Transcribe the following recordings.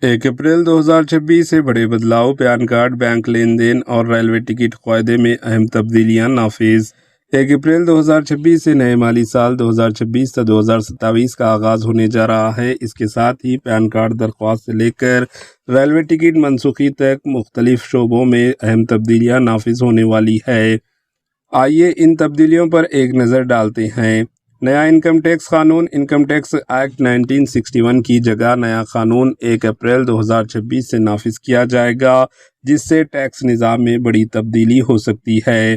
1 अप्रैल 2026 से बड़े बदलाव। पैन कार्ड, बैंक लेन देन और रेलवे टिकट क़ायदे में अहम तब्दीलियां नाफिज। 1 अप्रैल 2026 से नए माली साल 2026 से 2027 का आगाज़ होने जा रहा है। इसके साथ ही पैन कार्ड दरख्वास्त से लेकर रेलवे टिकट मनसूखी तक मुख्तलिफ शोबों में अहम तब्दीलियां नाफिज होने वाली है। आइए इन तब्दीलियों पर एक नज़र डालते हैं। नया इनकम टैक्स कानून। इनकम टैक्स एक्ट 1961 की जगह नया कानून 1 अप्रैल 2026 से नाफिज किया जाएगा, जिससे टैक्स निज़ाम में बड़ी तब्दीली हो सकती है।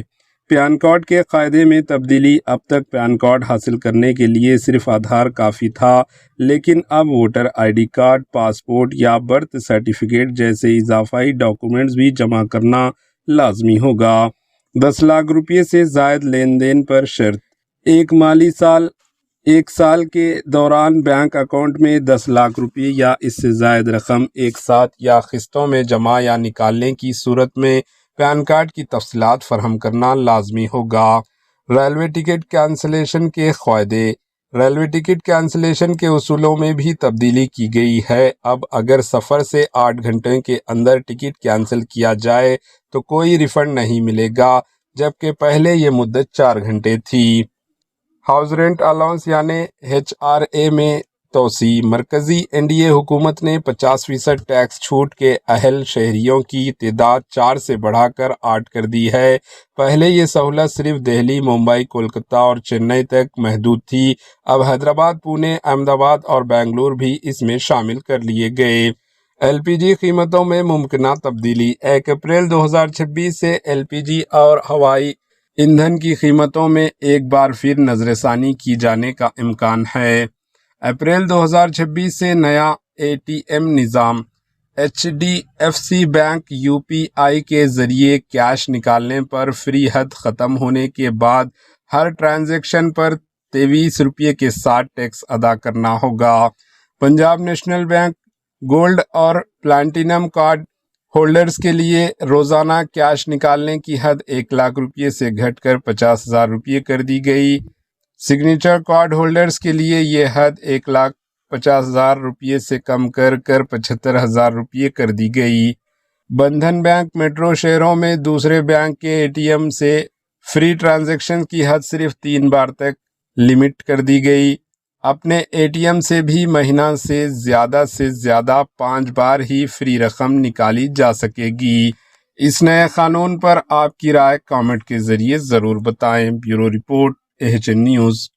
पैन कार्ड के कायदे में तब्दीली। अब तक पैन कार्ड हासिल करने के लिए सिर्फ आधार काफ़ी था, लेकिन अब वोटर ID कार्ड, पासपोर्ट या बर्थ सर्टिफिकेट जैसे इजाफाई डॉक्यूमेंट्स भी जमा करना लाजमी होगा। 10 लाख रुपये से ज़ायद लेन देन पर शर्त। एक साल के दौरान बैंक अकाउंट में 10 लाख रुपये या इससे ज़ायद रकम एक साथ या किस्तों में जमा या निकालने की सूरत में पैन कार्ड की तफसीलात फराहम करना लाजमी होगा। रेलवे टिकट कैंसलेशन के क़ायदे। रेलवे टिकट कैंसलेशन के उसूलों में भी तब्दीली की गई है। अब अगर सफ़र से 8 घंटे के अंदर टिकट कैंसिल किया जाए तो कोई रिफ़ंड नहीं मिलेगा, जबकि पहले ये मुद्दत 4 घंटे थी। हाउस रेंट अलाउंस यानी HRA में तोसी। मरकज़ी NDA हुकूमत ने 50% टैक्स छूट के अहल शहरियों की तादाद 4 से बढ़ाकर 8 कर दी है। पहले ये सहूलत सिर्फ दिल्ली, मुंबई, कोलकाता और चेन्नई तक महदूद थी। अब हैदराबाद, पुणे, अहमदाबाद और बेंगलुरु भी इसमें शामिल कर लिए गए। LPG कीमतों में मुमकिना तब्दीली। 1 अप्रैल 2026 से LPG और हवाई ईंधन की कीमतों में एक बार फिर नज़रसानी की जाने का इम्कान है। अप्रैल 2026 से नया ATM निज़ाम। HDFC बैंक UPI के ज़रिए कैश निकालने पर फ्री हद ख़त्म होने के बाद हर ट्रांजैक्शन पर 23 रुपये के साथ टैक्स अदा करना होगा। पंजाब नेशनल बैंक गोल्ड और प्लैटिनम कार्ड होल्डर्स के लिए रोज़ाना कैश निकालने की हद 1 लाख रुपये से घटकर 50,000 रुपये कर दी गई। सिग्नेचर कार्ड होल्डर्स के लिए ये हद 1,50,000 रुपये से कम कर 75,000 रुपये कर दी गई। बंधन बैंक मेट्रो शहरों में दूसरे बैंक के ATM से फ्री ट्रांजैक्शन की हद सिर्फ 3 बार तक लिमिट कर दी गई। अपने ATM से भी महीना से ज़्यादा 5 बार ही फ्री रकम निकाली जा सकेगी। इस नए कानून पर आपकी राय कमेंट के ज़रिए ज़रूर बताएं। Bureau report, AHN news.